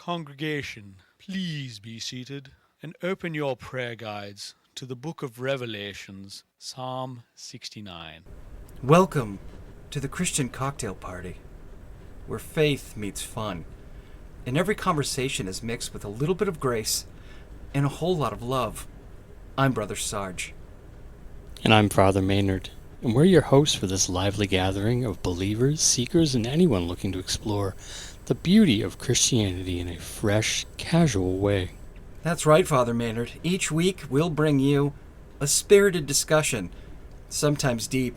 Congregation, please be seated and open your prayer guides to the book of Revelations, Psalm 69. Welcome to the Christian cocktail party, where faith meets fun, and every conversation is mixed with a little bit of grace and a whole lot of love. I'm Brother Sarge. And I'm Father Maynerd, and we're your hosts for this lively gathering of believers, seekers, and anyone looking to explore the beauty of Christianity in a fresh, casual way. That's right, Father Maynerd. Each week we'll bring you a spirited discussion, sometimes deep,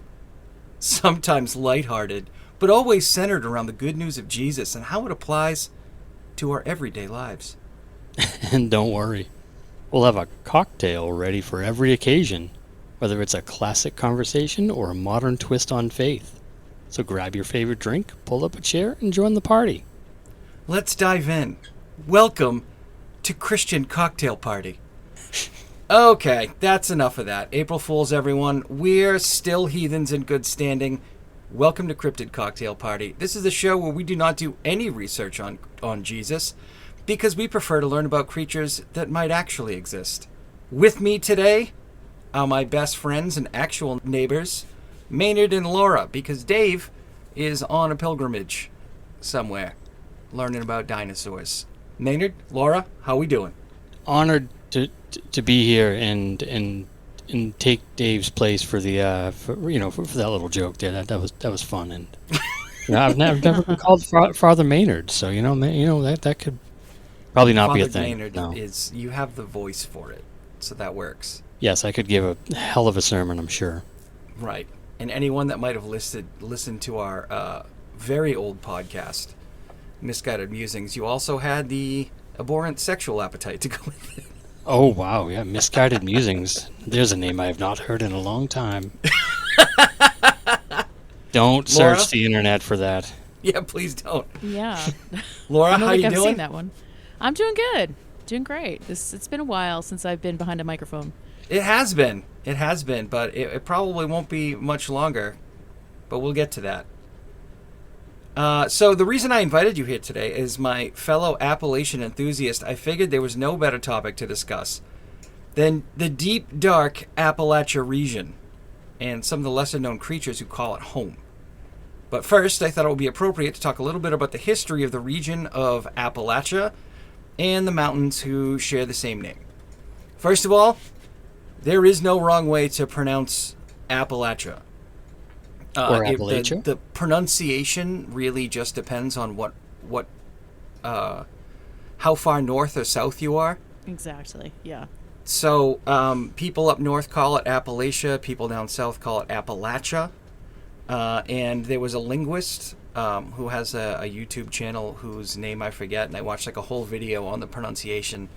sometimes lighthearted, but always centered around the good news of Jesus and how it applies to our everyday lives. And don't worry, we'll have a cocktail ready for every occasion, whether it's a classic conversation or a modern twist on faith. So grab your favorite drink, pull up a chair, and join the party. Let's dive in. Welcome to Christian Cocktail Party. Okay, that's enough of that. April Fools, everyone. We're still heathens in good standing. Welcome to Cryptid Cocktail Party. This is a show where we do not do any research on Jesus because we prefer to learn about creatures that might actually exist. With me today are my best friends and actual neighbors, Maynerd and Laura, because Dave is on a pilgrimage somewhere, learning about dinosaurs. Maynerd, Laura, how we doing? Honored to be here and take Dave's place for the for that little joke there. That was fun, and I've never been called Father Maynerd, so that could probably not Father be a thing. Maynerd is, you have the voice for it, so that works. Yes, I could give a hell of a sermon, I'm sure. Right, and anyone that might have listened to our very old podcast, Misguided Musings, you also had the abhorrent sexual appetite to go with it. Oh, wow, yeah, Misguided Musings. There's a name I have not heard in a long time. Don't Laura? search the internet for that. Yeah, please don't. Yeah. Laura, how you I've doing? seen that one. I'm doing good. Doing great. It's been a while since I've been behind a microphone. It has been, but it probably won't be much longer, but we'll get to that. So the reason I invited you here today is my fellow Appalachian enthusiast. I figured there was no better topic to discuss than the deep, dark Appalachia region and some of the lesser-known creatures who call it home. But first, I thought it would be appropriate to talk a little bit about the history of the region of Appalachia and the mountains who share the same name. First of all, there is no wrong way to pronounce Appalachia. Or Appalachia? The pronunciation really just depends on how far north or south you are. Exactly. Yeah. So people up north call it Appalachia. People down south call it Appalachia. And there was a linguist who has a YouTube channel whose name I forget, and I watched like a whole video on the pronunciation.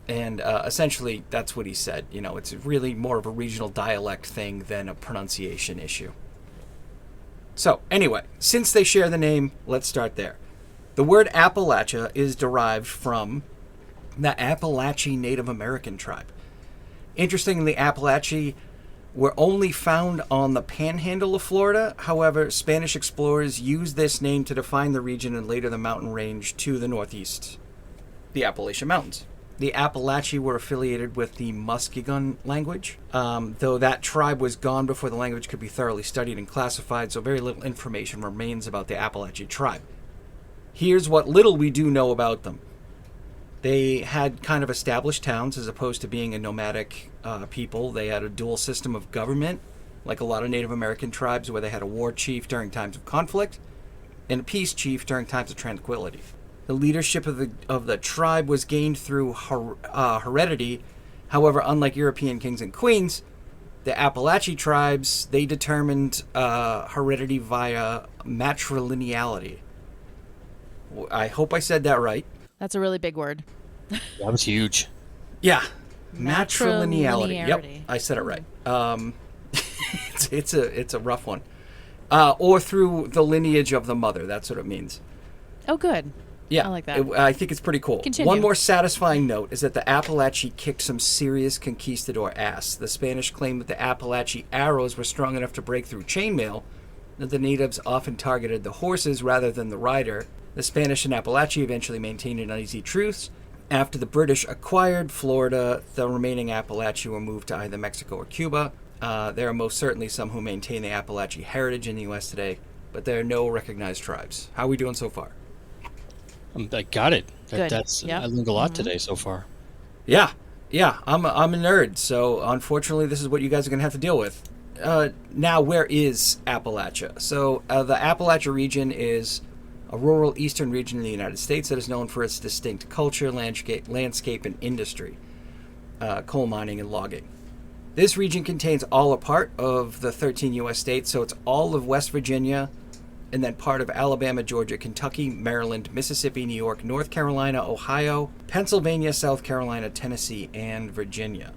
And essentially, that's what he said. You know, it's really more of a regional dialect thing than a pronunciation issue. So, anyway, since they share the name, let's start there. The word Appalachia is derived from the Appalachian Native American tribe. Interestingly, the Appalachian were only found on the panhandle of Florida. However, Spanish explorers used this name to define the region and later the mountain range to the northeast, the Appalachian Mountains. The Appalachian were affiliated with the Muskegon language, though that tribe was gone before the language could be thoroughly studied and classified, so very little information remains about the Appalachian tribe. Here's what little we do know about them. They had kind of established towns as opposed to being a nomadic people. They had a dual system of government, like a lot of Native American tribes, where they had a war chief during times of conflict and a peace chief during times of tranquility. The leadership of the tribe was gained through heredity. However, unlike European kings and queens, the Appalachian tribes, they determined heredity via matrilineality. I hope I said that right. That's a really big word. That was huge. Yeah. Matrilineality. Yep, I said it right. It's a rough one. Or through the lineage of the mother. That's what it means. Oh, good. Yeah, I like that. I think it's pretty cool. Continue. One more satisfying note is that the Appalachian kicked some serious conquistador ass. The Spanish claimed that the Appalachian arrows were strong enough to break through chainmail, that the natives often targeted the horses rather than the rider, The Spanish and Appalachia eventually maintained an uneasy truce. After the British acquired Florida, the remaining Appalachia were moved to either Mexico or Cuba. There are most certainly some who maintain the Appalachian heritage in the U.S. today, but there are no recognized tribes. How are we doing so far? I got it. Good. Yep. I learned a lot today so far. Yeah, I'm a nerd, so unfortunately this is what you guys are going to have to deal with. Now, where is Appalachia? So the Appalachia region is a rural eastern region in the United States that is known for its distinct culture, landscape, and industry, coal mining and logging. This region contains all or part of the 13 U.S. states, so it's all of West Virginia, and then part of Alabama, Georgia, Kentucky, Maryland, Mississippi, New York, North Carolina, Ohio, Pennsylvania, South Carolina, Tennessee, and Virginia.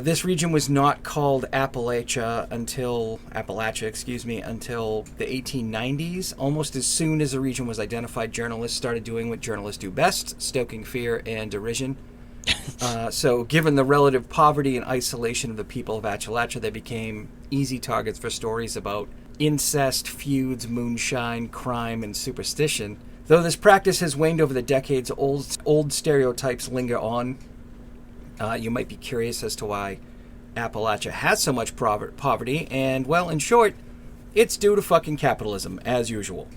This region was not called Appalachia until the 1890s. Almost as soon as the region was identified, journalists started doing what journalists do best, stoking fear and derision. So given the relative poverty and isolation of the people of Appalachia, they became easy targets for stories about incest, feuds, moonshine, crime, and superstition. Though this practice has waned over the decades, old stereotypes linger on. You might be curious as to why Appalachia has so much poverty, and, well, in short, it's due to fucking capitalism, as usual.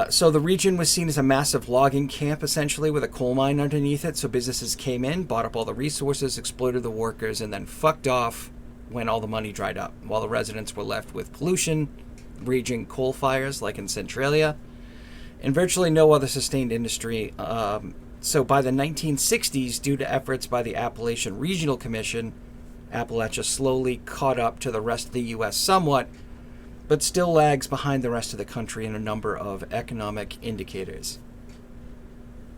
So the region was seen as a massive logging camp, essentially, with a coal mine underneath it, so businesses came in, bought up all the resources, exploited the workers, and then fucked off when all the money dried up, while the residents were left with pollution, raging coal fires, like in Centralia, and virtually no other sustained industry. So by the 1960s, due to efforts by the Appalachian Regional Commission, Appalachia slowly caught up to the rest of the U.S. somewhat, but still lags behind the rest of the country in a number of economic indicators.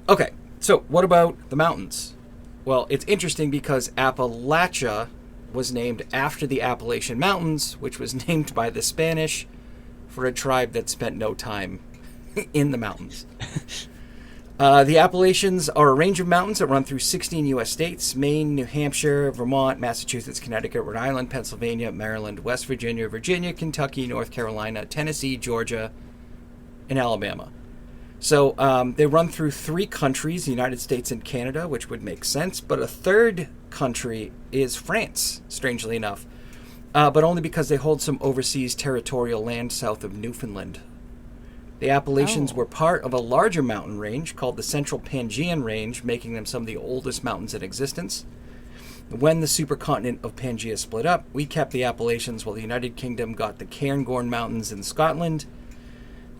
Okay, so what about the mountains? Well, it's interesting because Appalachia was named after the Appalachian Mountains, which was named by the Spanish for a tribe that spent no time in the mountains. The Appalachians are a range of mountains that run through 16 U.S. states: Maine, New Hampshire, Vermont, Massachusetts, Connecticut, Rhode Island, Pennsylvania, Maryland, West Virginia, Virginia, Kentucky, North Carolina, Tennessee, Georgia, and Alabama. So they run through 3 countries, the United States and Canada, which would make sense, but a third country is France, strangely enough, but only because they hold some overseas territorial land south of Newfoundland. The Appalachians were part of a larger mountain range called the Central Pangaean Range, making them some of the oldest mountains in existence. When the supercontinent of Pangaea split up, we kept the Appalachians while the United Kingdom got the Cairngorm Mountains in Scotland,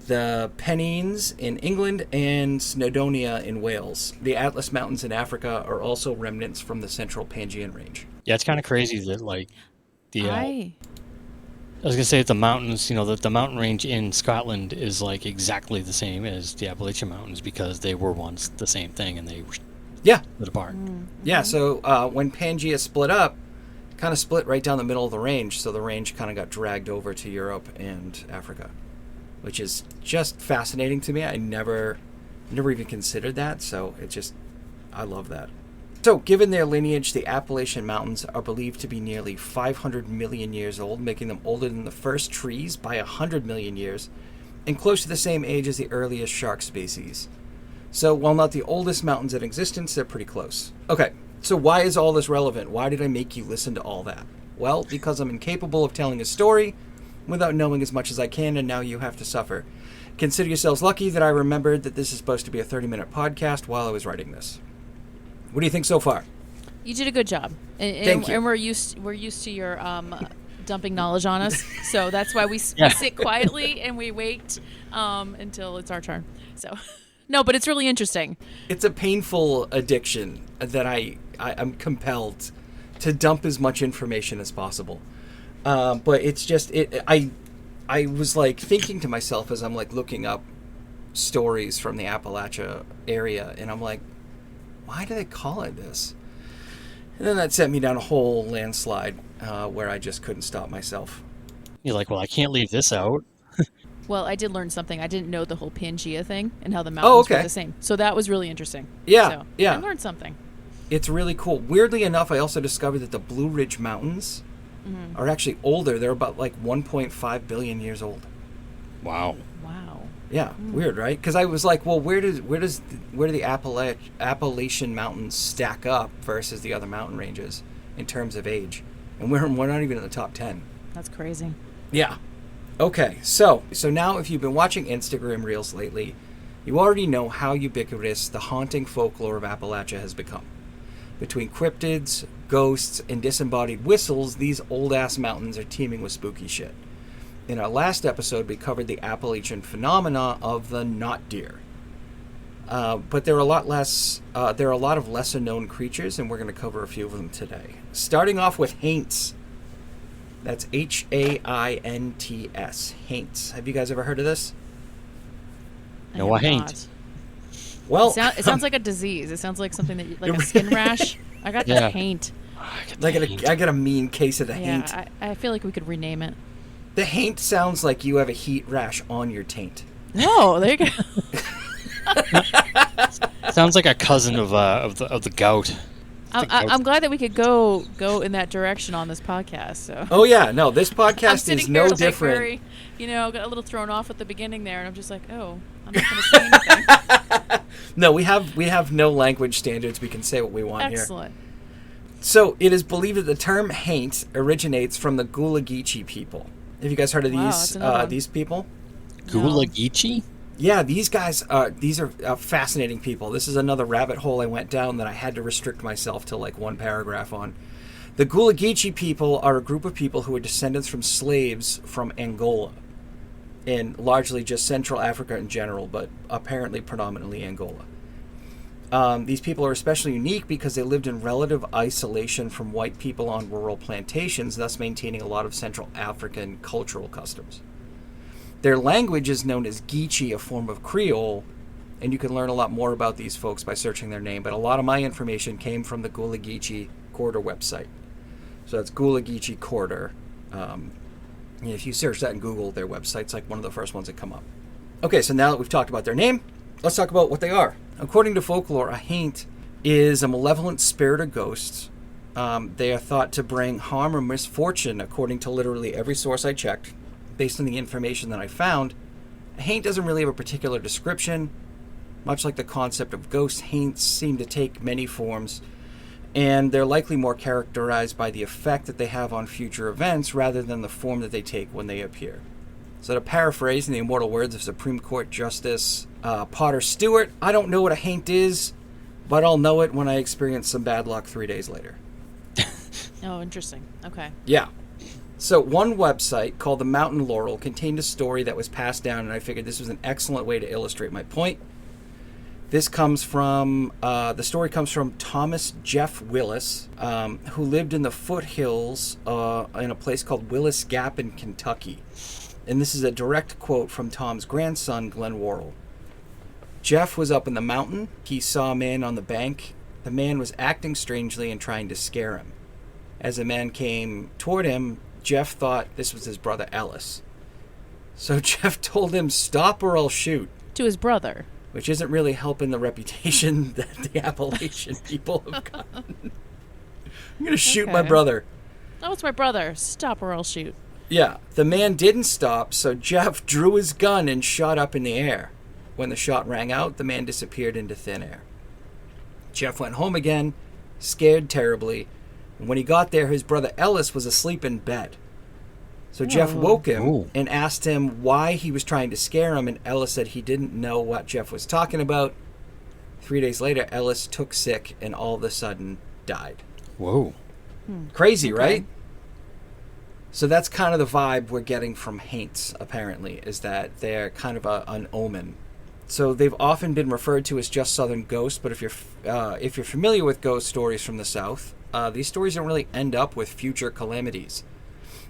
the Pennines in England, and Snowdonia in Wales. The Atlas Mountains in Africa are also remnants from the Central Pangaean Range. Yeah, it's kind of crazy that, like, I was going to say that the mountains, the mountain range in Scotland is like exactly the same as the Appalachian Mountains because they were once the same thing and they split apart. Mm-hmm. Yeah, so when Pangaea split up, kind of split right down the middle of the range, so the range kind of got dragged over to Europe and Africa, which is just fascinating to me. I never even considered that, so I love that. So, given their lineage, the Appalachian Mountains are believed to be nearly 500 million years old, making them older than the first trees by 100 million years, and close to the same age as the earliest shark species. So, while not the oldest mountains in existence, they're pretty close. Okay, so why is all this relevant? Why did I make you listen to all that? Well, because I'm incapable of telling a story without knowing as much as I can, and now you have to suffer. Consider yourselves lucky that I remembered that this is supposed to be a 30-minute podcast while I was writing this. What do you think so far? You did a good job. Thank you. And we're used to your dumping knowledge on us. So that's why we sit quietly and we wait until it's our turn. So, no, but it's really interesting. It's a painful addiction that I'm compelled to dump as much information as possible. But it's just I was like thinking to myself as I'm like looking up stories from the Appalachia area, and I'm like, why do they call it this? And then that sent me down a whole landslide where I just couldn't stop myself. You're like, well, I can't leave this out. Well, I did learn something. I didn't know the whole Pangaea thing and how the mountains were the same. So that was really interesting. Yeah. I learned something. It's really cool. Weirdly enough, I also discovered that the Blue Ridge Mountains are actually older. They're about like 1.5 billion years old. Wow. Yeah, weird, right? Because I was like, well, where do the Appalachian Mountains stack up versus the other mountain ranges in terms of age? And we're not even in the top 10. That's crazy. Yeah. Okay, so now if you've been watching Instagram Reels lately, you already know how ubiquitous the haunting folklore of Appalachia has become. Between cryptids, ghosts, and disembodied whistles, these old-ass mountains are teeming with spooky shit. In our last episode, we covered the Appalachian phenomena of the not deer. But there are a lot of lesser-known creatures, and we're going to cover a few of them today. Starting off with Haints. That's Haints. Haints. Have you guys ever heard of this? No, I ain't. Well, it sounds like a disease. It sounds like something that, like a skin rash. I got the haint. I got a mean case of the haint. Yeah, I feel like we could rename it. The haint sounds like you have a heat rash on your taint. No, there you go. Sounds like a cousin of the gout. I'm glad that we could go in that direction on this podcast. So. Oh yeah, no, this podcast is no different. Very, got a little thrown off at the beginning there, and I'm just like, oh, I'm not going to say anything. No, we have no language standards. We can say what we want here. Excellent. So it is believed that the term haint originates from the Gullah Geechee people. Have you guys heard of these people? Gullah Geechee? Yeah, these guys these are fascinating people. This is another rabbit hole I went down that I had to restrict myself to like one paragraph on. The Gullah Geechee people are a group of people who are descendants from slaves from Angola, and largely just Central Africa in general, but apparently predominantly Angola. These people are especially unique because they lived in relative isolation from white people on rural plantations, thus maintaining a lot of Central African cultural customs. Their language is known as Geechee, a form of Creole, and you can learn a lot more about these folks by searching their name, but a lot of my information came from the Gullah Geechee Quarter website. So that's Gullah Geechee Quarter. If you search that in Google, their website's like one of the first ones that come up. Okay, so now that we've talked about their name, let's talk about what they are. According to folklore, a haint is a malevolent spirit or ghost. They are thought to bring harm or misfortune, according to literally every source I checked. Based on the information that I found, a haint doesn't really have a particular description. Much like the concept of ghosts, haints seem to take many forms, and they're likely more characterized by the effect that they have on future events rather than the form that they take when they appear. So to paraphrase in the immortal words of Supreme Court Justice Potter Stewart, I don't know what a haint is, but I'll know it when I experience some bad luck 3 days later. Oh, interesting. Okay. Yeah. So one website called The Mountain Laurel contained a story that was passed down, and I figured this was an excellent way to illustrate my point. This comes from, the story comes from Thomas Jeff Willis, who lived in the foothills in a place called Willis Gap in Kentucky. And this is a direct quote from Tom's grandson, Glenn Worrell. Jeff was up in the mountain. He saw a man on the bank. The man was acting strangely and trying to scare him. As the man came toward him, Jeff thought this was his brother Ellis. So Jeff told him, "Stop or I'll shoot." To his brother. Which isn't really helping the reputation that the Appalachian people have gotten. I'm going to shoot my brother. Oh, it's my brother. Stop or I'll shoot. Yeah, the man didn't stop, so Jeff drew his gun and shot up in the air. When the shot rang out, the man disappeared into thin air. Jeff went home again, scared terribly. And when he got there, his brother Ellis was asleep in bed. So Jeff woke him and asked him why he was trying to scare him, and Ellis said he didn't know what Jeff was talking about. 3 days later, Ellis took sick and all of a sudden died. Whoa. Crazy, right? So that's kind of the vibe we're getting from haints, apparently, is that they're kind of an omen. So they've often been referred to as just southern ghosts, but if you're familiar with ghost stories from the south, these stories don't really end up with future calamities.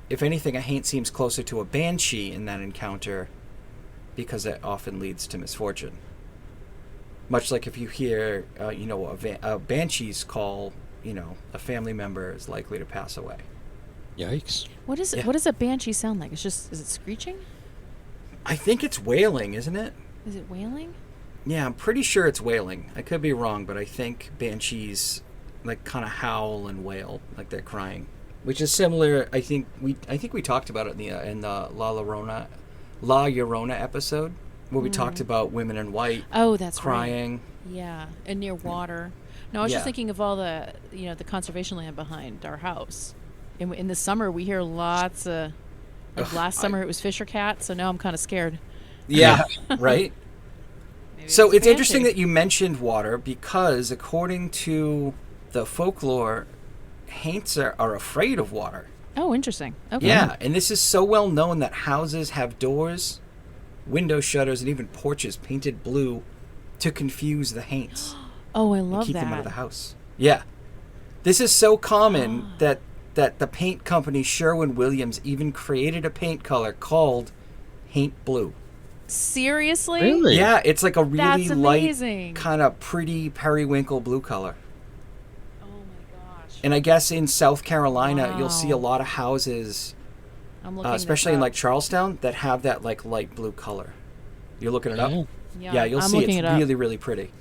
If anything, a haint seems closer to a banshee in that encounter because it often leads to misfortune. Much like if you hear, a banshee's call, a family member is likely to pass away. Yikes. What is it? Yeah. What does a banshee sound like? Is it screeching? I think it's wailing, isn't it? Is it wailing? Yeah, I'm pretty sure it's wailing. I could be wrong, but I think banshees like kind of howl and wail, like they're crying, which is similar. I think we talked about it in the La Llorona episode. where we talked about women in white Oh, that's crying. right. Yeah, and near water. No, I was Yeah. just thinking of all the the conservation land behind our house. In the summer, we hear lots of. Like last summer, it was fisher cat, so now I'm kind of scared. Yeah, right? Maybe So it's interesting fancy. that you mentioned water because according to the folklore, Haints are afraid of water. Oh, interesting. Okay. Yeah, and this is so well known that houses have doors, window shutters, and even porches painted blue to confuse the Haints Oh, I and love keep that. them out of the house. Yeah. This is so common that the paint company Sherwin-Williams even created a paint color called Haint Blue. Seriously? Really? Yeah, it's like a really That's light, amazing. kind of pretty periwinkle blue color. Oh my gosh. And I guess in South Carolina, you'll see a Wow. lot of houses, I'm looking especially this in up. like Charlestown, that have that like light blue color. You're looking it up? Yeah. Yeah, you'll I'm see looking it's it up. really, really pretty.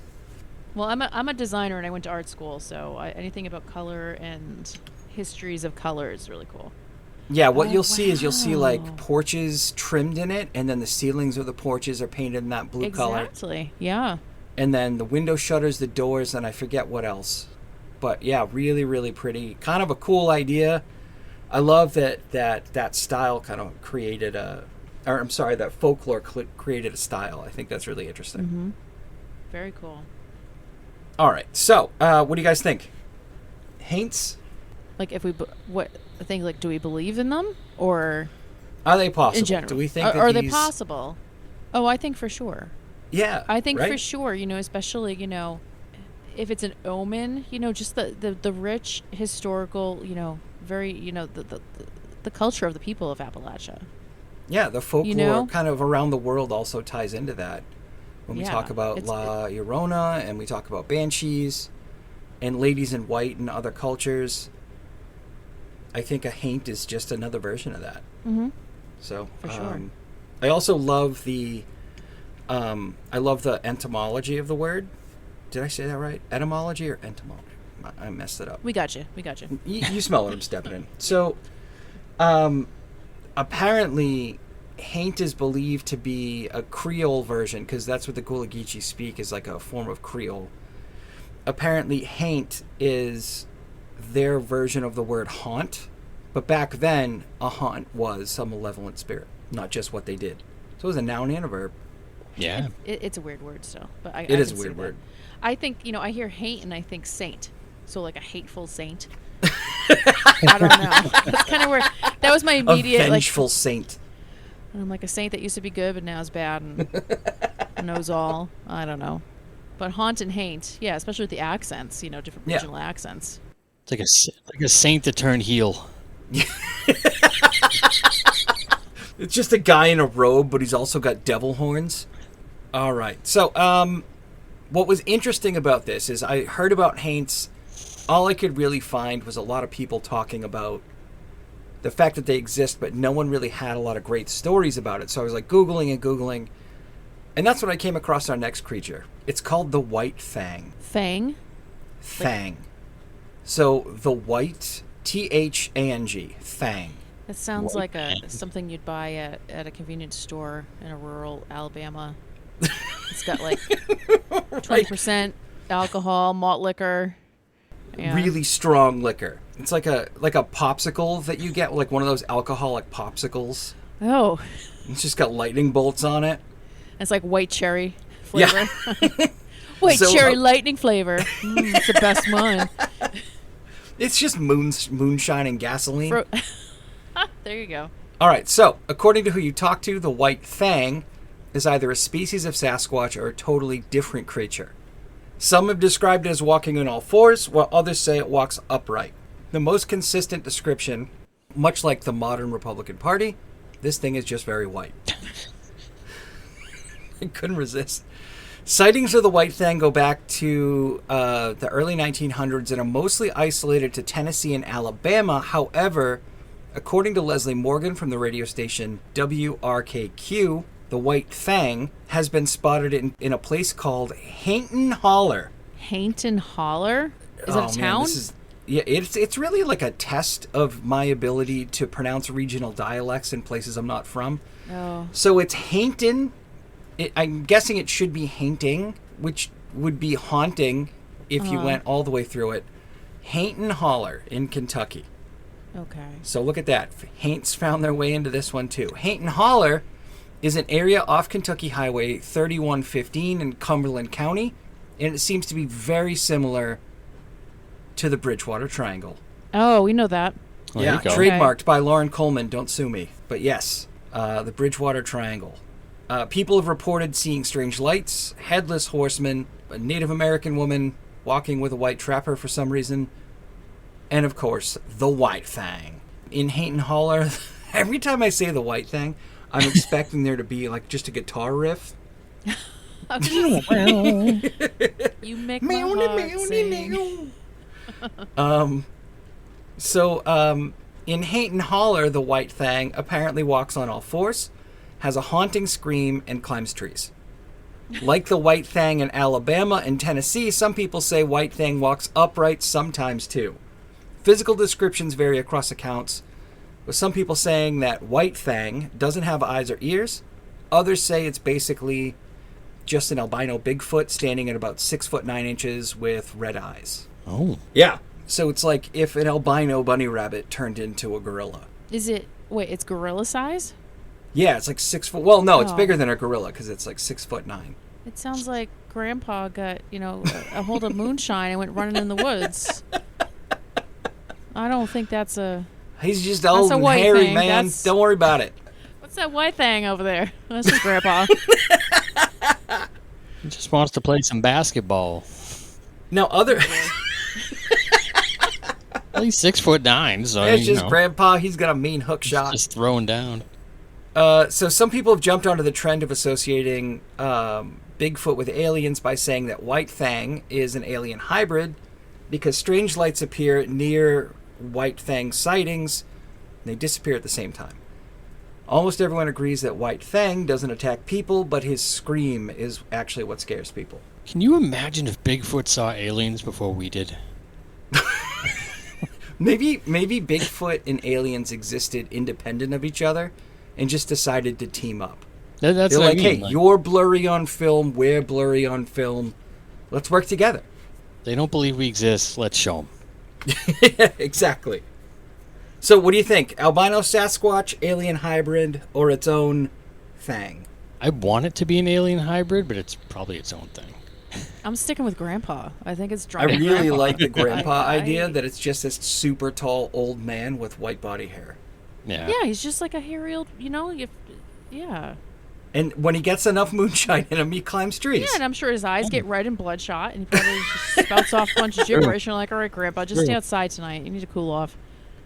Well, I'm a designer and I went to art school, so anything about color and histories of color is really cool. Yeah, what Oh, you'll see is you'll see wow. like porches trimmed in it, and then the ceilings of the porches are painted in that blue color. Exactly. Yeah. And then the window shutters, the doors, and I forget what else. But yeah, really, really pretty. Kind of a cool idea. I love that style kind of created that folklore created a style. I think that's really interesting. Mm-hmm. Very cool. All right, so what do you guys think? Haints? Like, if we what I think, like, do we believe in them or Are they possible? in general? Do we think are that they possible? Oh, I think for sure. Yeah, I think for right? sure. Especially if it's an omen. Just the rich historical. Very the culture of the people of Appalachia. Yeah, the folklore know? kind of around the world also ties into that. When we Yeah, talk about La Llorona and we talk about banshees and ladies in white and other cultures, I think a haint is just another version of that. Mm-hmm. So, For sure. I also love the etymology of the word. Did I say that right? Etymology or entomology? I messed it up. We got you. You smell what I'm stepping in. So, apparently, Haint is believed to be a Creole version, because that's what the Gullah Geechee speak, is like a form of Creole. Apparently, Haint is their version of the word haunt, but back then, a haunt was some malevolent spirit, not just what they did. So it was a noun and a verb. Yeah. It's a weird word still, but I It is can a see weird that. word. I think I hear hate and I think saint, so like a hateful saint. I don't know. That's kind of where that was my A immediate vengeful saint. And I'm like a saint that used to be good but now is bad and knows all. I don't know. But haunt and haint, yeah, especially with the accents, different Yeah. regional accents. It's like a saint that turned heel. It's just a guy in a robe, but he's also got devil horns. All right. So, what was interesting about this is I heard about Haints. All I could really find was a lot of people talking about the fact that they exist, but no one really had a lot of great stories about it. So I was like Googling. And that's when I came across our next creature. It's called the White Thang. Thang? Thang. So the white, Thang, Thang. That sounds White like thang. something you'd buy at a convenience store in a rural Alabama. It's got like 20% alcohol, malt liquor. Yeah. Really strong liquor. It's like a popsicle that you get, like one of those alcoholic popsicles. Oh, It's just got lightning bolts on it. it's like white cherry Yeah. flavor. White So, cherry lightning flavor. It's the best one. It's just moonshine and gasoline. There you go. All right, so according to who you talk to, the White Thang is either a species of Sasquatch or a totally different creature. Some have described it as walking on all fours, while others say it walks upright. The most consistent description, much like the modern Republican Party, this thing is just very white. I couldn't resist. Sightings of the White Thang go back to the early 1900s and are mostly isolated to Tennessee and Alabama. However, according to Leslie Morgan from the radio station WRKQ, the White Thang has been spotted in a place called Hainton Holler. Hainton Holler? Is it a town? It's really like a test of my ability to pronounce regional dialects in places I'm not from. Oh. So it's Hainton I'm guessing it should be hainting, which would be haunting if you went all the way through it. Hainton Holler in Kentucky. Okay. So look at that. Haints found their way into this one too. Hainton Holler is an area off Kentucky Highway 3115 in Cumberland County, and it seems to be very similar to the Bridgewater Triangle. Oh, we know that. Well, yeah, there you go. trademarked by Lauren Coleman. Don't sue me. But yes, the Bridgewater Triangle. People have reported seeing strange lights, headless horsemen, a Native American woman walking with a white trapper for some reason, and of course, the White Thang. In Hainton Holler, every time I say the White Thang, I'm expecting there to be like just a guitar riff. You make my heart sing. In Hainton Holler, the White Thang apparently walks on all fours, has a haunting scream, and climbs trees. Like the White Thang in Alabama and Tennessee, some people say White Thang walks upright sometimes too. Physical descriptions vary across accounts, with some people saying that White Thang doesn't have eyes or ears. Others say it's basically just an albino Bigfoot standing at about 6'9" with red eyes. Oh. Yeah. So it's like if an albino bunny rabbit turned into a gorilla. It's gorilla size? Yeah, it's like 6 foot. Well, no, it's Oh. bigger than a gorilla because it's like 6'9". It sounds like Grandpa got, a hold of moonshine and went running in the woods. I don't think that's a... He's just old a and white hairy, thing. man. That's- Don't worry about it. What's that white thing over there? That's just Grandpa. He just wants to play some basketball. Now, other... Well, he's 6'9", so It's just Grandpa. He's got a mean hook he's shot. just throwing down. So some people have jumped onto the trend of associating Bigfoot with aliens by saying that White Thang is an alien hybrid because strange lights appear near White Thang sightings and they disappear at the same time. Almost everyone agrees that White Thang doesn't attack people, but his scream is actually what scares people. Can you imagine if Bigfoot saw aliens before we did? Maybe Bigfoot and aliens existed independent of each other and just decided to team up. That's They're what like, I mean. hey, you're blurry on film, we're blurry on film. Let's work together. They don't believe we exist. Let's show them. Yeah, exactly. So what do you think? Albino Sasquatch, alien hybrid, or its own thing? I want it to be an alien hybrid, but it's probably its own thing. I'm sticking with Grandpa. I think it's I driving really Grandpa. like the grandpa I- idea that it's just this super tall old man with white body hair. Yeah. Yeah, he's just like a hairy old, yeah. And when he gets enough moonshine in him, he climbs trees. Yeah, and I'm sure his eyes get red and bloodshot, and he probably just spouts off a bunch of gibberish. And you're like, all right, Grandpa, just stay outside tonight. You need to cool off.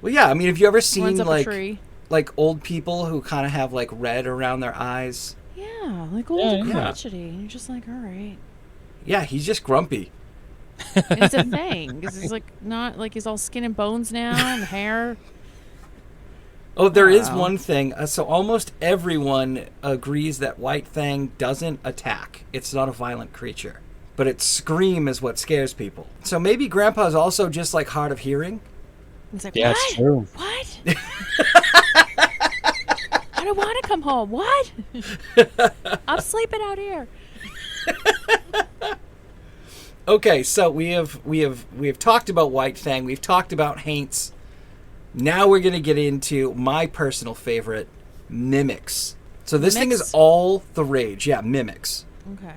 Well, yeah, I mean, have you ever seen Runs up a like tree. old people who kind of have like red around their eyes? Yeah, like old and crotchety. And you're just like, all right. Yeah, he's just grumpy. And it's a thing, because he's like not like he's all skin and bones now and hair. Oh, there is Wow. one thing. So almost everyone agrees that White Thang doesn't attack. It's not a violent creature. But its scream is what scares people. So maybe Grandpa's also just like hard of hearing? It's like, Yeah, what? it's true. What? I don't want to come home. What? I'm sleeping out here. Okay, so we have talked about White Thang. We've talked about Haints. Now we're going to get into my personal favorite, mimics. So this thing is Mimics? all the rage. Yeah, mimics. Okay.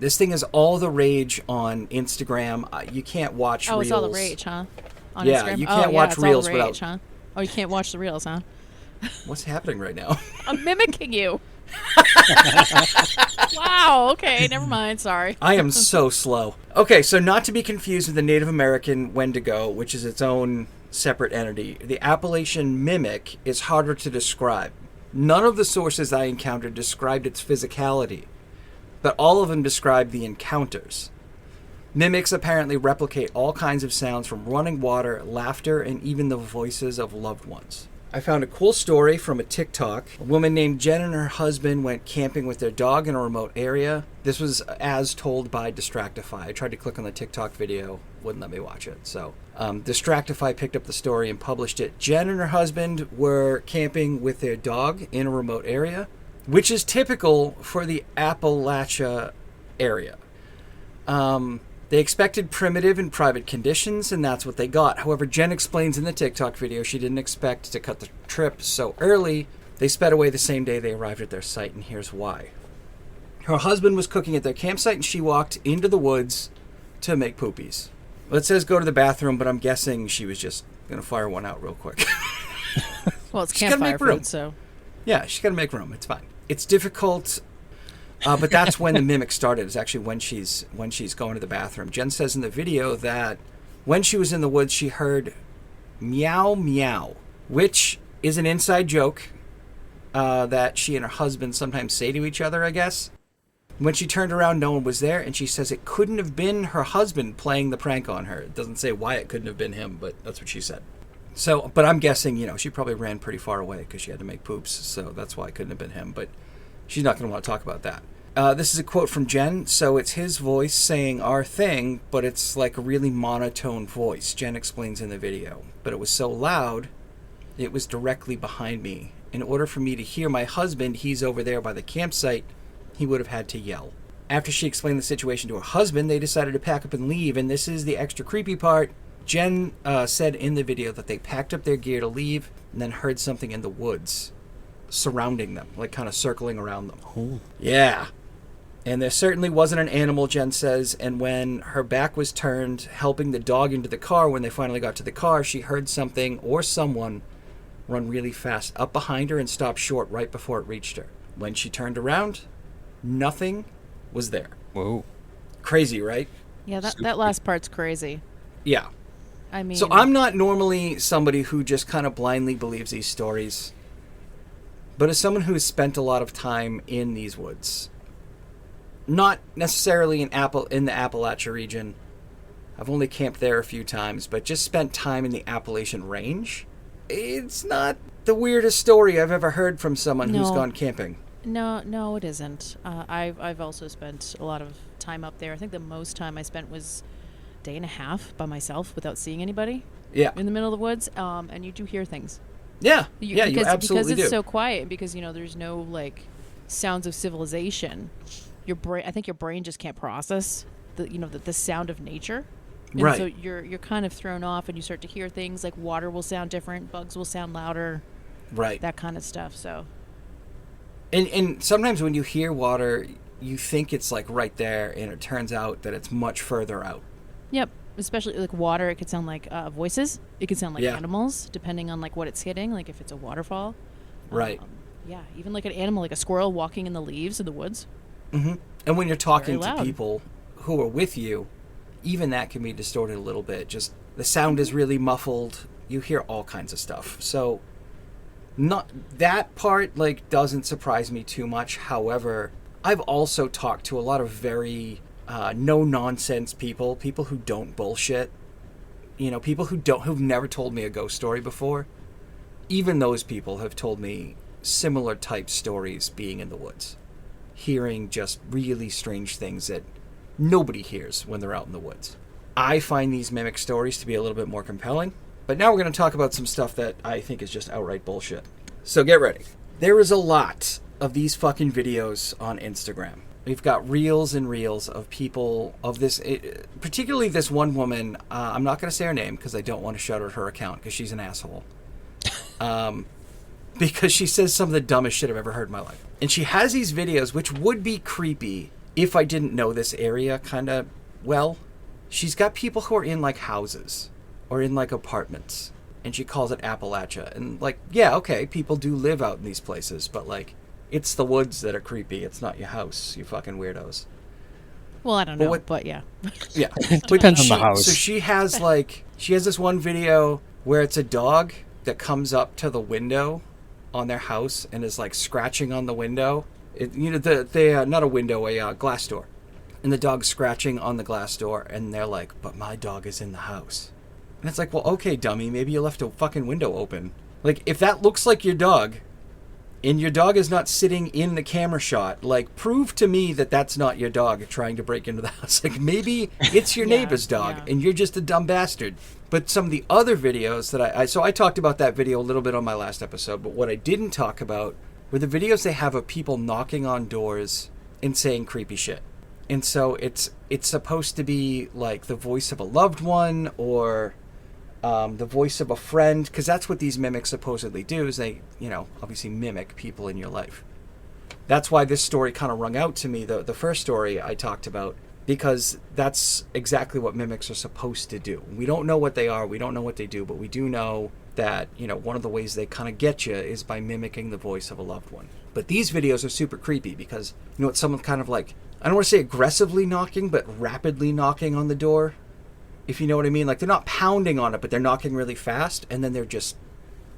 This thing is all the rage on Instagram. You can't watch Oh, reels. it's all the rage, huh? On Yeah, Instagram? you can't oh, watch it's reels all the rage, without- huh? Oh, you can't watch the reels, huh? What's happening right now? I'm mimicking you. Wow. Okay. Never mind. Sorry. I am so slow. Okay, so not to be confused with the Native American Wendigo, which is its own separate entity. The Appalachian mimic is harder to describe. None of the sources I encountered described its physicality, but all of them describe the encounters. Mimics apparently replicate all kinds of sounds from running water, laughter, and even the voices of loved ones. I found a cool story from a TikTok. A woman named Jen and her husband went camping with their dog in a remote area. This was as told by Distractify. I tried to click on the TikTok video, wouldn't let me watch it. So Distractify picked up the story and published it. Jen and her husband were camping with their dog in a remote area. which is typical for the Appalachia area. They expected primitive and private conditions, and that's what they got. However, Jen explains in the TikTok video she didn't expect to cut the trip so early. They sped away the same day they arrived at their site, and here's why. Her husband was cooking at their campsite, and she walked into the woods to make poopies. Well, it says go to the bathroom, but I'm guessing she was just going to fire one out real quick. Well, it's campfire food, so... Yeah, she's got to make room. It's fine. It's difficult... but that's when the mimic started. It's actually when she's going to the bathroom. Jen says in the video that when she was in the woods, she heard meow meow, which is an inside joke that she and her husband sometimes say to each other, I guess. When she turned around, no one was there, and she says it couldn't have been her husband playing the prank on her. It doesn't say why it couldn't have been him, but that's what she said. So, but I'm guessing, she probably ran pretty far away because she had to make poops, so that's why it couldn't have been him, but she's not going to want to talk about that. This is a quote from Jen, so it's his voice saying our thing, but it's like a really monotone voice, Jen explains in the video. But it was so loud, it was directly behind me. In order for me to hear my husband, he's over there by the campsite, he would have had to yell. After she explained the situation to her husband, they decided to pack up and leave, and this is the extra creepy part. Jen said in the video that they packed up their gear to leave, and then heard something in the woods surrounding them, like kind of circling around them. Oh. Yeah. And there certainly wasn't an animal, Jen says, and when her back was turned, helping the dog into the car, when they finally got to the car, she heard something or someone run really fast up behind her and stop short right before it reached her. When she turned around, nothing was there. Whoa. Crazy, right? Yeah, that last part's crazy. Yeah. I mean... So I'm not normally somebody who just kind of blindly believes these stories, but as someone who's spent a lot of time in these woods... Not necessarily in the Appalachia region. I've only camped there a few times, but just spent time in the Appalachian range. It's not the weirdest story I've ever heard from someone who's gone camping. No, it isn't. I've also spent a lot of time up there. I think the most time I spent was a day and a half by myself without seeing anybody. Yeah. In the middle of the woods, and you do hear things. Yeah, you absolutely do. Because it's so quiet, because there's no sounds of civilization. I think your brain just can't process the sound of nature, and right. so you're kind of thrown off, and you start to hear things like water will sound different, bugs will sound louder, right? That kind of stuff. So, and sometimes when you hear water, you think it's like right there, and it turns out that it's much further out. Yep, especially like water, it could sound like voices. It could sound like animals, depending on what it's hitting. Like if it's a waterfall, right? Yeah, even like an animal, like a squirrel walking in the leaves in the woods. Mm-hmm. And when you're talking to people who are with you, even that can be distorted a little bit. Just the sound is really muffled. You hear all kinds of stuff. So not that part doesn't surprise me too much. However, I've also talked to a lot of very no nonsense people who don't bullshit. People who've never told me a ghost story before. Even those people have told me similar type stories being in the woods. Hearing just really strange things that nobody hears when they're out in the woods. I find these mimic stories to be a little bit more compelling, but now we're going to talk about some stuff that I think is just outright bullshit. So get ready. There is a lot of these fucking videos on Instagram. We've got reels and reels of people of this, particularly this one woman. I'm not going to say her name because I don't want to shout out her account because she's an asshole. Because she says some of the dumbest shit I've ever heard in my life. And she has these videos, which would be creepy if I didn't know this area kind of well. She's got people who are in houses or in apartments, and she calls it Appalachia. And yeah, okay, people do live out in these places, but it's the woods that are creepy. It's not your house, you fucking weirdos. Well, I don't know, but yeah. Yeah. It depends on the house. So she has this one video where it's a dog that comes up to the window on their house and is scratching on the window. Not a window, a glass door. And the dog's scratching on the glass door, and they're like, but my dog is in the house. And it's well, okay, dummy, maybe you left a fucking window open. If that looks like your dog, and your dog is not sitting in the camera shot, prove to me that that's not your dog trying to break into the house. Maybe it's your neighbor's dog, and you're just a dumb bastard. But some of the other videos that I talked about that video a little bit on my last episode, but what I didn't talk about where the videos they have of people knocking on doors and saying creepy shit. And so it's supposed to be like the voice of a loved one or the voice of a friend, because that's what these mimics supposedly do, is they, obviously mimic people in your life. That's why this story kind of rung out to me, the first story I talked about, because that's exactly what mimics are supposed to do. We don't know what they are, we don't know what they do, but we do know that, one of the ways they kind of get you is by mimicking the voice of a loved one. But these videos are super creepy because, it's someone kind of like, I don't want to say aggressively knocking, but rapidly knocking on the door, if you know what I mean. Like, they're not pounding on it, but they're knocking really fast, and then they're just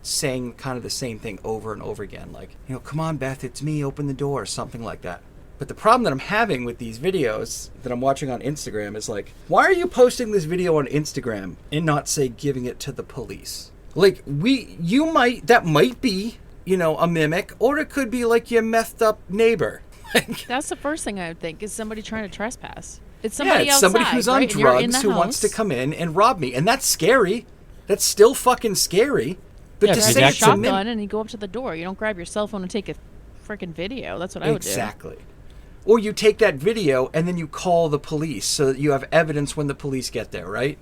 saying kind of the same thing over and over again. Like, come on, Beth, it's me, open the door, or something like that. But the problem that I'm having with these videos that I'm watching on Instagram is like, why are you posting this video on Instagram and not, say, giving it to the police? Like, that might be, a mimic, or it could be like your methed up neighbor. That's the first thing I would think, is somebody trying to trespass. It's somebody outside, somebody who's on right? drugs who wants to come in and rob me. And that's scary. That's still fucking scary. But Yeah, to grab say your it's a shotgun mimic... and you go up to the door. You don't grab your cell phone and take a freaking video. That's what I would do. Exactly. Or you take that video and then you call the police so that you have evidence when the police get there, right?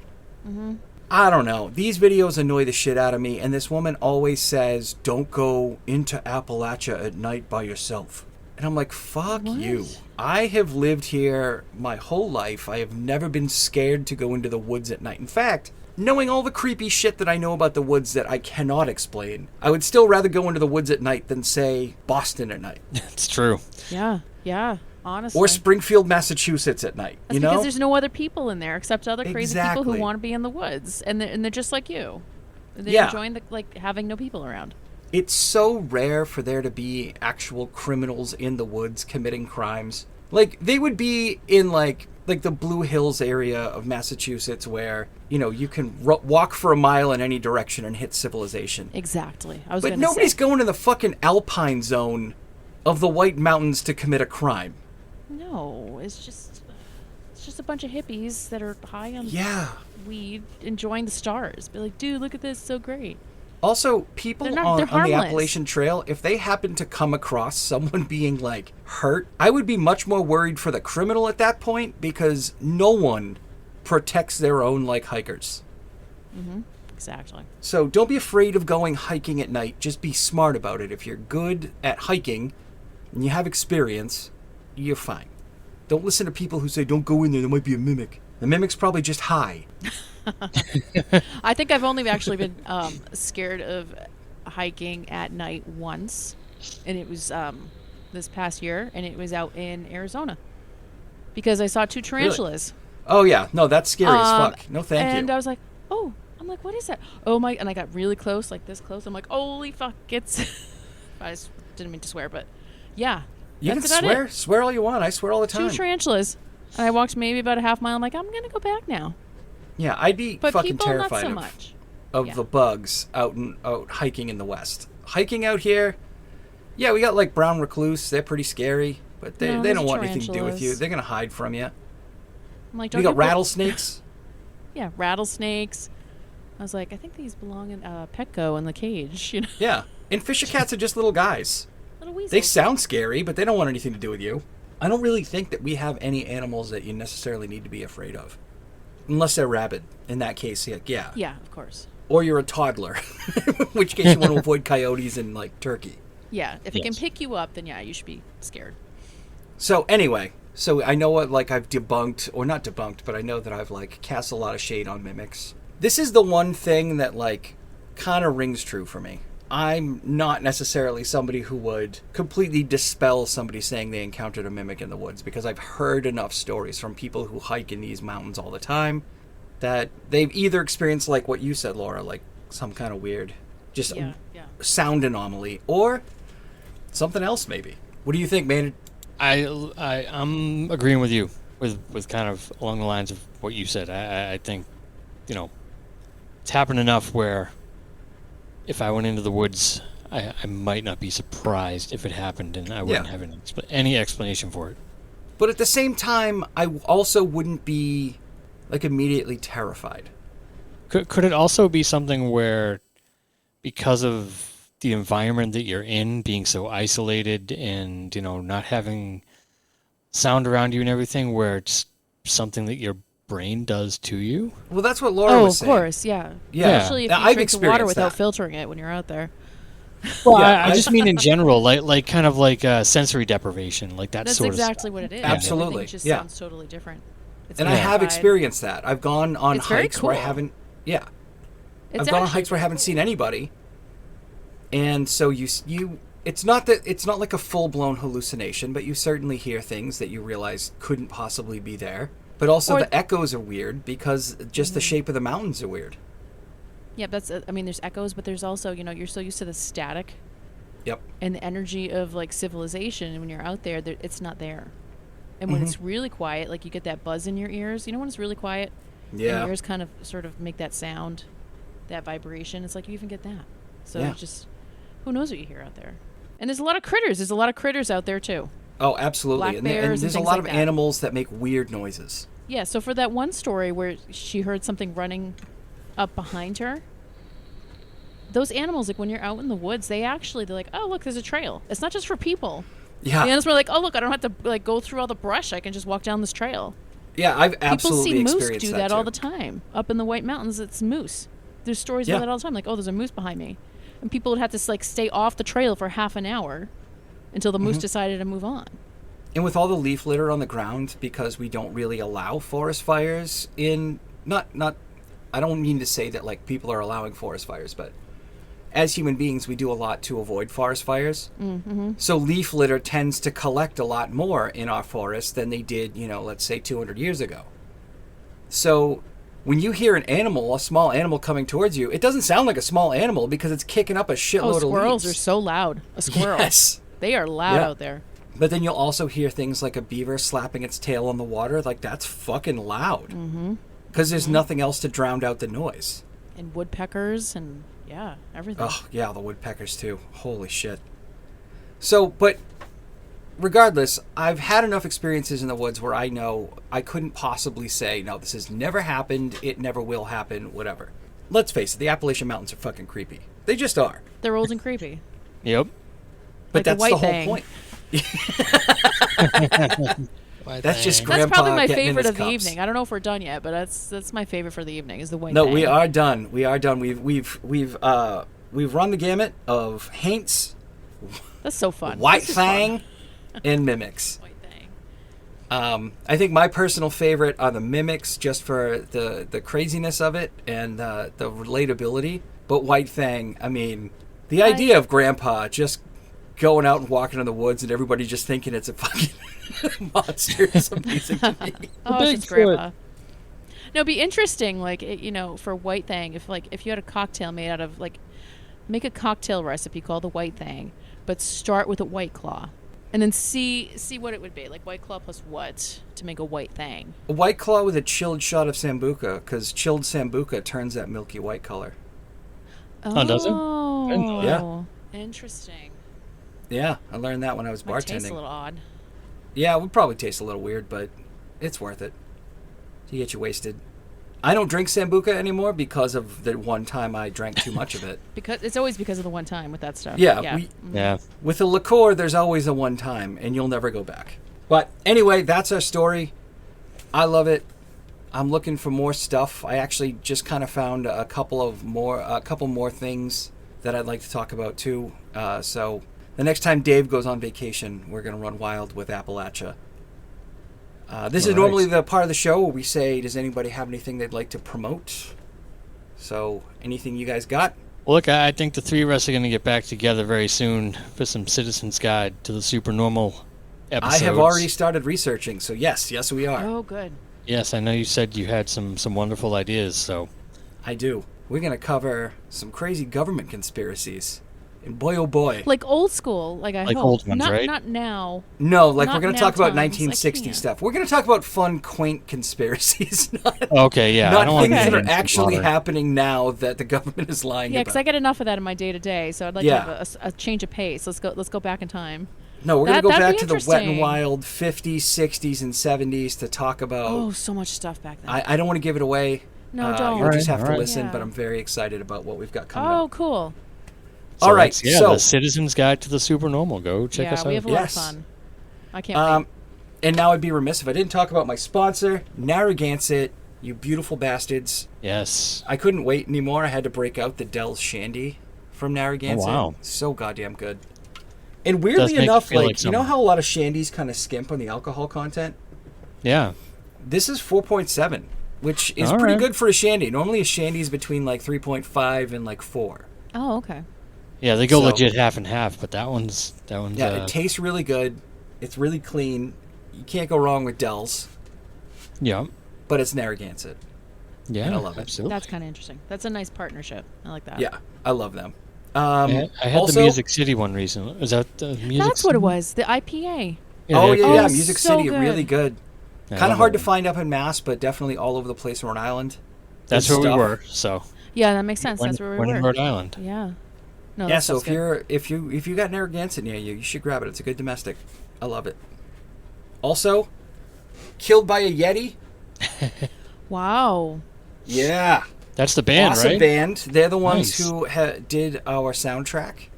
Mm-hmm. I don't know. These videos annoy the shit out of me. And this woman always says, don't go into Appalachia at night by yourself. And I'm like, fuck you. I have lived here my whole life. I have never been scared to go into the woods at night. In fact, knowing all the creepy shit that I know about the woods that I cannot explain, I would still rather go into the woods at night than, say, Boston at night. It's true. Yeah, honestly. Or Springfield, Massachusetts at night. That's because there's no other people in there except other crazy people who Exactly. want to be in the woods. And they're just like you. They're enjoying having no people around. It's so rare for there to be actual criminals in the woods committing crimes. Like, they would be in, like the Blue Hills area of Massachusetts where, you can walk for a mile in any direction and hit civilization. Exactly. But nobody's going to the fucking alpine zone of the White Mountains to commit a crime. No, it's just a bunch of hippies that are high on weed, enjoying the stars. Be like, dude, look at this, so great. Also, people on the harmless. Appalachian Trail, if they happen to come across someone being, like, hurt, I would be much more worried for the criminal at that point, because no one protects their own like hikers. Mm-hmm. Exactly. So don't be afraid of going hiking at night. Just be smart about it. If you're good at hiking and you have experience, you're fine. Don't listen to people who say, don't go in there, there might be a mimic. The mimic's probably just high. I think I've only actually been scared of hiking at night once, and it was this past year, and it was out in Arizona because I saw 2 tarantulas. Really? Oh yeah, no, that's scary as fuck. No, thank you. And I was like, oh, I'm like, what is that? Oh my! And I got really close, like this close. I'm like, holy fuck! It's. I just didn't mean to swear, but yeah. You that's can about swear. it. Swear all you want. I swear all the time. 2 tarantulas, and I walked maybe about a half mile. I'm like, I'm gonna go back now. Yeah, I'd be But fucking people, terrified not so much. of the bugs out hiking in the West. Hiking out here, yeah, we got like brown recluse. They're pretty scary, but they don't want anything to do with you. They're gonna hide from you. I'm like, We got rattlesnakes. Yeah, rattlesnakes. I was like, I think these belong in Petco in the cage. Yeah, and fisher cats are just little guys. Little weasels. They sound scary, but they don't want anything to do with you. I don't really think that we have any animals that you necessarily need to be afraid of. Unless they're rabid. In that case, yeah. Yeah, of course. Or you're a toddler. In which case you want to avoid coyotes and, like, turkey. Yeah, if it can pick you up, then yeah, you should be scared. So, anyway. So, I know what, like, I've debunked, or not debunked, but I know that I've, like, cast a lot of shade on mimics. This is the one thing that, like, kind of rings true for me. I'm not necessarily somebody who would completely dispel somebody saying they encountered a mimic in the woods, because I've heard enough stories from people who hike in these mountains all the time that they've either experienced, like what you said, Laura, like some kind of weird, just sound anomaly, or something else maybe. What do you think, Maynard? I'm agreeing with you with kind of along the lines of what you said. I think, it's happened enough where if I went into the woods, I might not be surprised if it happened, and I wouldn't have any explanation for it. But at the same time, I also wouldn't be, like, immediately terrified. Could it also be something where, because of the environment that you're in being so isolated and, not having sound around you and everything, where it's something that your brain does to you. Well, that's what Laura Oh, was of saying. course, yeah. Yeah. Especially if you I've drink the water experienced without that. filtering it when you're out there. Well, Yeah, I just mean in general, like kind of like sensory deprivation, like that That's sort exactly what it is. Absolutely, Everything just yeah. sounds totally different. It's And I have magnified. experienced that. I've gone on It's very hikes where I cool. haven't. Yeah. It's I've gone on actually hikes where I haven't pretty seen anybody, and so you. It's not like a full blown hallucination, but you certainly hear things that you realize couldn't possibly be there. But also Or- the echoes are weird because just the shape of the mountains are weird. Yeah, that's. I mean, there's echoes, but there's also, you're so used to the static Yep. and the energy of like civilization, and when you're out there, it's not there. And when it's really quiet, like you get that buzz in your ears. You know when it's really quiet, and Yeah. your ears kind of sort of make that sound, that vibration. It's like you even get that. So Yeah. it's just, who knows what you hear out there? And there's a lot of critters. There's a lot of critters out there too. Oh, absolutely. Black And bears and there's a things lot like of that. animals that make weird noises. Yeah. So for that one story where she heard something running up behind her, those animals, like when you're out in the woods, they're like, oh look, there's a trail. It's not just for people. Yeah. The animals were like, oh look, I don't have to like go through all the brush. I can just walk down this trail. Yeah, I've absolutely People see moose experienced do that that all too. the time. Up in the White Mountains, it's moose. There's stories Yeah. of that all the time. Like, oh, there's a moose behind me, and people would have to like stay off the trail for half an hour until the moose decided to move on. And with all the leaf litter on the ground, because we don't really allow forest fires in not I don't mean to say that like people are allowing forest fires, but as human beings we do a lot to avoid forest fires. Mm-hmm. So leaf litter tends to collect a lot more in our forests than they did, let's say 200 years ago. So when you hear an animal, a small animal coming towards you, it doesn't sound like a small animal because it's kicking up a shitload Oh, of leaves. squirrels are so loud. A squirrel. Yes. They are loud Yeah. out there. But then you'll also hear things like a beaver slapping its tail on the water. Like, that's fucking loud. Because there's nothing else to drown out the noise. And woodpeckers and, yeah, everything. Oh, yeah, the woodpeckers, too. Holy shit. So, but regardless, I've had enough experiences in the woods where I know I couldn't possibly say, no, this has never happened, it never will happen, whatever. Let's face it, the Appalachian Mountains are fucking creepy. They just are. They're old and creepy. Yep. But Like a that's white the whole thing. point. That's just That's Grandpa probably my getting in favorite his of the cups. evening. I don't know if we're done yet, but that's my favorite for the evening is the white No, thing. we are done. We are done. We've run the gamut of Haints, That's so fun. White This is fun. Thang, and Mimics. White thing. I think my personal favorite are the Mimics, just for the craziness of it and the relatability. But White Thang, I mean, the idea of Grandpa just going out and walking in the woods and everybody just thinking it's a fucking monster is amazing to me. Oh, it's Bigfoot. grandpa. No, it'd be interesting, like for White Thang, if you had a cocktail made out of make a cocktail recipe called the White Thang, but start with a White Claw, and then see what it would be like White Claw plus what to make a White Thang. A White Claw with a chilled shot of Sambuca, because chilled Sambuca turns that milky white color. Oh, does it? Oh, Yeah. Interesting. Yeah, I learned that when I was Might taste a bartending. little odd. Yeah, it would probably taste a little weird, but it's worth it to get you wasted. I don't drink Sambuca anymore because of the one time I drank too much of it. Because it's always because of the one time with that stuff. Yeah, yeah. Yeah. With a liqueur, there's always a one time, and you'll never go back. But anyway, that's our story. I love it. I'm looking for more stuff. I actually just kind of found a couple more things that I'd like to talk about too. So the next time Dave goes on vacation, we're going to run wild with Appalachia. This is All right. normally the part of the show where we say, does anybody have anything they'd like to promote? So anything you guys got? Well, look, I think the three of us are going to get back together very soon for some Citizen's Guide to the Supernormal episodes. I have already started researching, so yes, we are. Oh, good. Yes, I know you said you had some wonderful ideas, so... I do. We're going to cover some crazy government conspiracies. And boy, oh boy. Like old school, like I Like hope. old ones, not, right? Not now. No, like Not we're going to now talk about times, like, 1960 yeah. stuff. We're going to talk about fun, quaint conspiracies, not, Okay, yeah. I not don't want things to that get are into actually bother. happening now that the government is lying Yeah, because I about. get enough of that in my day to day, so I'd like Yeah. to have a change of pace. Let's go back in time. No, we're going to go that'd back be to the wet and interesting. wild 50s, 60s, and 70s to talk about... Oh, so much stuff back then. I don't want to give it away. No, don't. You'll just have to Alright. listen, Yeah. but I'm very excited about what we've got coming Oh, up. cool. So All right, that's, so the Citizen's Guide to the Supernormal. Go check us out. we have a lot of Yes. fun. I can't wait. and now I'd be remiss if I didn't talk about my sponsor, Narragansett. You beautiful bastards. Yes. I couldn't wait anymore. I had to break out the Dell's Shandy from Narragansett. Oh, wow. So goddamn good. And weirdly make you enough, feel like, like you know someone. how a lot of Shandies kind of skimp on the alcohol content? Yeah. This is 4.7, which is All pretty right. good for a Shandy. Normally a Shandy is between like 3.5 and like 4. Oh, okay. Yeah, they go So- legit half and half, but that one's Yeah, it tastes really good. It's really clean. You can't go wrong with Dell's, yeah. but it's Narragansett. Yeah, And I love it. absolutely. That's kind of interesting. That's a nice partnership. I like that. Yeah, I love them. I had also, the Music City one recently. Is that the Music That's what City? it was. The IPA. Oh, yeah, Oh, Music so City, good. really good. Yeah, Kind I of hard to love find up in Mass, but definitely all over the place in Rhode Island. That's Good where stuff. we were. So Yeah, that makes sense. when, That's where we when were. in Rhode Island. Yeah. No, Yeah, that so sounds good. if you got Narragansett near you, you should grab it. It's a good domestic. I love it. Also, Killed by a Yeti. Wow. Yeah. That's the band, Awesome right? band. They're the ones Nice. who did our soundtrack.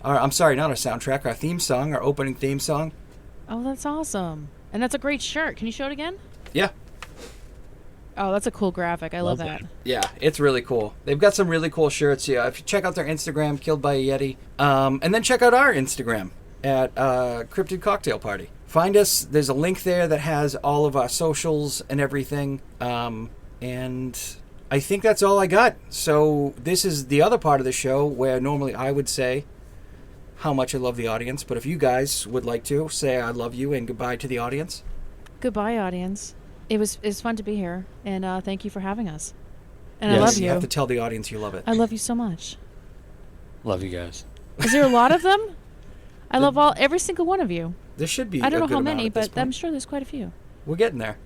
I'm sorry, not our soundtrack, our theme song, our opening theme song. Oh, that's awesome. And that's a great shirt. Can you show it again? Yeah. Oh, that's a cool graphic. I love that. Yeah, it's really cool. They've got some really cool shirts. Yeah, if you check out their Instagram, Killed by a Yeti, and then check out our Instagram at Cryptid Cocktail Party. Find us. There's a link there that has all of our socials and everything. And I think that's all I got. So this is the other part of the show where normally I would say how much I love the audience, but if you guys would like to say I love you and goodbye to the audience. Goodbye, audience. It's fun to be here, and thank you for having us. And I Yes. love You you. have to tell the audience you love it. I love you so much. Love you guys. Is there a lot of them? I love every single one of you. There should be I don't a know good how amount many, at this but I'm point. sure there's quite a few. We're getting there.